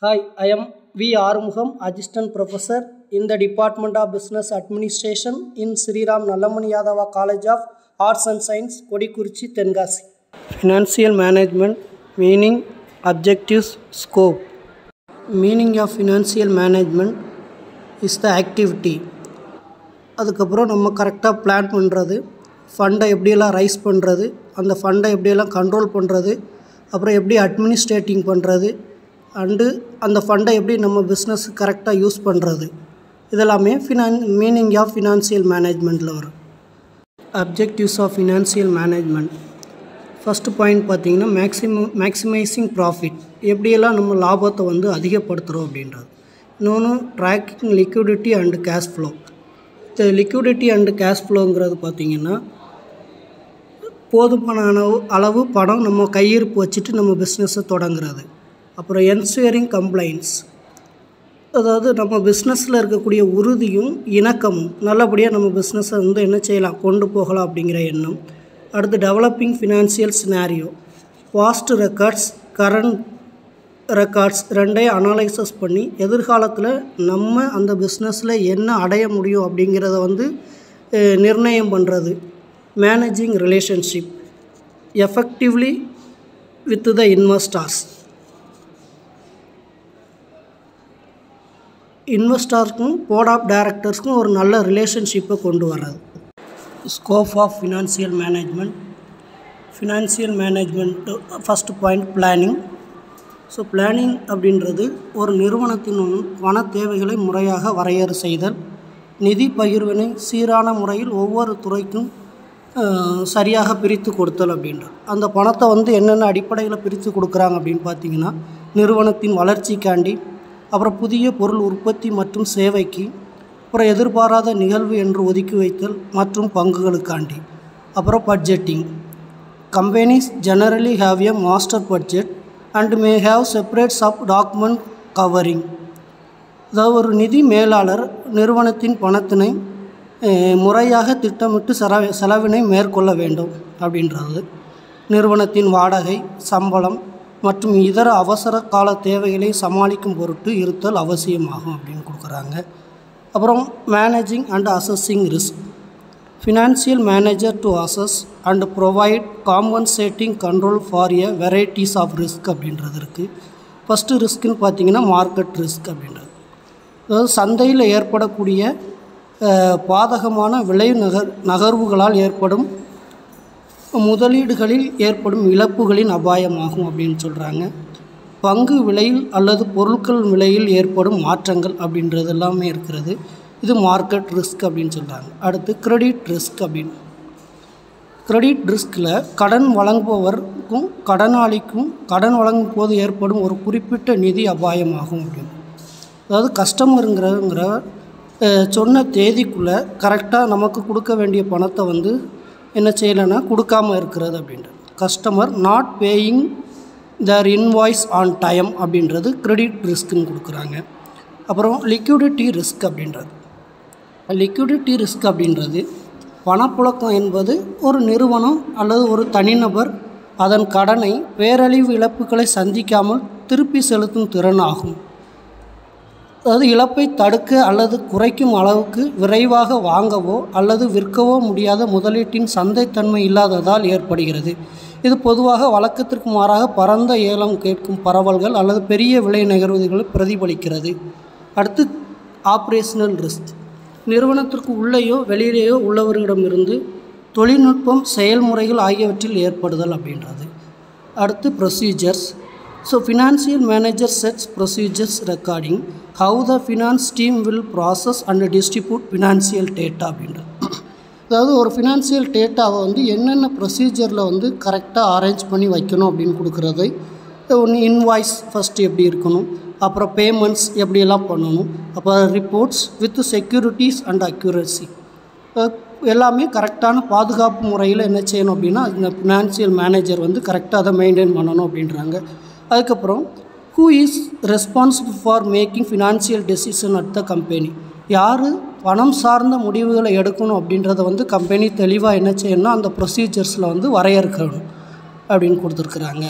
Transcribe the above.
Hi, I am V. Arumugham, Assistant Professor in the Department of Business Administration in Sri Ram Nallamani Yadava College of Arts and Science, Kodikurichi, Tenkasi. Financial Management, Meaning, Objectives, Scope. Meaning of Financial Management is the activity. அதுக்கப்புறம் நம்ம கரெக்டாக plan பண்ணுறது, ஃபண்டை எப்படியெல்லாம் rice பண்ணுறது, அந்த ஃபண்டை எப்படியெல்லாம் கண்ட்ரோல் பண்ணுறது, அப்புறம் எப்படி அட்மினிஸ்ட்ரேட்டிங் பண்ணுறது அண்டு அந்த ஃபண்டை எப்படி நம்ம பிஸ்னஸ் கரெக்டாக யூஸ் பண்ணுறது, இதெல்லாமே மீனிங் ஆஃப் ஃபினான்சியல் மேனேஜ்மெண்ட்டில் வரும். Objectives of financial management. First point பார்த்திங்கன்னா மேக்ஸிமைசிங் ப்ராஃபிட், எப்படியெல்லாம் நம்ம லாபத்தை அதிகப்படுத்துகிறோம் அப்படின்றது. இன்னொன்று tracking liquidity and cash flow. Liquidity and cash ஃப்ளோங்கிறது பார்த்திங்கன்னா போதுமான அளவு பணம் நம்ம கையிருப்பு வச்சுட்டு நம்ம பிஸ்னஸை தொடங்குறது. அப்புறம் என்ஷூரிங் கம்ப்ளைன்ஸ், அதாவது நம்ம பிஸ்னஸில் இருக்கக்கூடிய உறுதியும் இணக்கமும் நல்லபடியாக நம்ம பிஸ்னஸை என்ன செய்யலாம், கொண்டு போகலாம் அப்படிங்கிற எண்ணம். அடுத்து developing financial scenario, past records current records ரெண்டையும் அனலைசஸ் பண்ணி எதிர்காலத்தில் நம்ம அந்த பிஸ்னஸில் என்ன அடைய முடியும் அப்படிங்கிறத நிர்ணயம் பண்ணுறது. Managing relationship effectively with the investors, இன்வெஸ்டர்ஸ்க்கும் போர்ட் ஆஃப் டைரக்டர்ஸ்க்கும் ஒரு நல்ல ரிலேஷன்ஷிப்பை கொண்டு வர்றது. Scope of financial management. Financial management first point planning. So planning அப்படின்றது ஒரு நிறுவனத்தின் பண தேவைகளை முறையாக வரையறை செய்தல், நிதி பகிர்வினை சீரான முறையில் ஒவ்வொரு துறைக்கும் சரியாக பிரித்து கொடுத்தல் அப்படின்றது. அந்த பணத்தை என்னென்ன அடிப்படையில் பிரித்து கொடுக்குறாங்க அப்படின்னு பார்த்திங்கன்னா, நிறுவனத்தின் வளர்ச்சிக்காண்டி, அப்புறம் புதிய பொருள் உற்பத்தி மற்றும் சேவைக்கு, அப்புறம் எதிர்பாராத நிகழ்வு என்று ஒதுக்கி வைத்தல் மற்றும் பங்குகளுக்காண்டி. அப்புறம் budgeting. Companies generally have a master budget and may have separate sub document covering. அதாவது ஒரு நிதி மேலாளர் நிறுவனத்தின் பணத்தினை முறையாக திட்டமிட்டு செலவினை மேற்கொள்ள வேண்டும் அப்படின்றது. நிறுவனத்தின் வாடகை, சம்பளம் மற்றும் இதர அவசர கால தேவைகளை சமாளிக்கும் பொருட்டு இருத்தல் அவசியமாகும் அப்படின்னு கொடுக்குறாங்க. அப்புறம் managing and assessing risk. Financial manager to assess and provide compensating control for a varieties of risk அப்படின்றது இருக்குது. ஃபஸ்ட்டு ரிஸ்க்குன்னு பார்த்திங்கன்னா மார்க்கெட் ரிஸ்க் அப்படின்றது. அதாவது சந்தையில் ஏற்படக்கூடிய பாதகமான விலை நகர்வுகளால் ஏற்படும் முதலீடுகளில் ஏற்படும் இழப்புகளின் அபாயமாகும் அப்படின்னு சொல்கிறாங்க. பங்கு விலையில் அல்லது பொருட்கள் விலையில் ஏற்படும் மாற்றங்கள் அப்படின்றது எல்லாமே இருக்கிறது. இது மார்க்கெட் ரிஸ்க் அப்படின்னு சொல்கிறாங்க. அடுத்து கிரெடிட் ரிஸ்க் அப்படின்னு. கிரெடிட் ரிஸ்கில் கடன் வழங்குபவருக்கும் கடனாளிக்கும் கடன் வழங்கும் போது ஏற்படும் ஒரு குறிப்பிட்ட நிதி அபாயமாகும் அப்படின்னு. அதாவது கஸ்டமருங்கிற சொன்ன தேதிக்குள்ளே கரெக்டாக நமக்கு கொடுக்க வேண்டிய பணத்தை என்ன செய்யலைன்னா கொடுக்காமல் இருக்கிறது அப்படின்றது. Customer not paying their invoice on time அப்படின்றது கிரெடிட் ரிஸ்க்குன்னு கொடுக்குறாங்க. அப்புறம் லிக்விடிட்டி ரிஸ்க் அப்படின்றது. லிக்விடிட்டி ரிஸ்க் அப்படின்றது பணப்புழக்கம் என்பது ஒரு நிறுவனம் அல்லது ஒரு தனிநபர் அதன் கடனை பேரழிவு இழப்புகளை சந்திக்காமல் திருப்பி செலுத்தும் திறன் ஆகும். அதாவது இழப்பை தடுக்க அல்லது குறைக்கும் அளவுக்கு விரைவாக வாங்கவோ அல்லது விற்கவோ முடியாத முதலீட்டின் சந்தைத்தன்மை இல்லாததால் ஏற்படுகிறது. இது பொதுவாக வழக்கத்திற்கு மாறாக பரந்த ஏலம் கேட்கும் பரவல்கள் அல்லது பெரிய விலை நகர்வுகளை பிரதிபலிக்கிறது. அடுத்து ஆப்ரேஷனல் ரிஸ்க். நிறுவனத்திற்கு உள்ளேயோ வெளியிலேயோ உள்ளவர்களிடமிருந்து தொழில்நுட்பம், செயல்முறைகள் ஆகியவற்றில் ஏற்படுதல் அப்படின்றது. அடுத்து procedures. So financial manager sets procedures recording how the finance team will process and distribute financial data அப்படின்றது. அதாவது ஒரு ஃபினான்சியல் டேட்டாவை என்னென்ன ப்ரொசீஜரில் கரெக்டாக அரேஞ்ச் பண்ணி வைக்கணும் அப்படின்னு கொடுக்குறது. ஒன்று இன்வாய்ஸ் ஃபஸ்ட்டு எப்படி இருக்கணும், அப்புறம் பேமெண்ட்ஸ் எப்படியெல்லாம் பண்ணணும், அப்புறம் reports with securities and accuracy எல்லாமே கரெக்டான பாதுகாப்பு முறையில் என்ன செய்யணும் அப்படின்னா இந்த ஃபினான்சியல் மேனேஜர் கரெக்டாக அதை மெயின்டைன் பண்ணணும் அப்படின்றாங்க. அதுக்கப்புறம் who is responsible for making financial decision at the company, யார் பணம் சார்ந்த முடிவுகளை எடுக்கணும் அப்படின்றத கம்பெனி தெளிவாக என்ன செய்யணும்னா அந்த ப்ரொசீஜர்ஸில் வரையறுக்கணும் அப்படின்னு கொடுத்துருக்குறாங்க.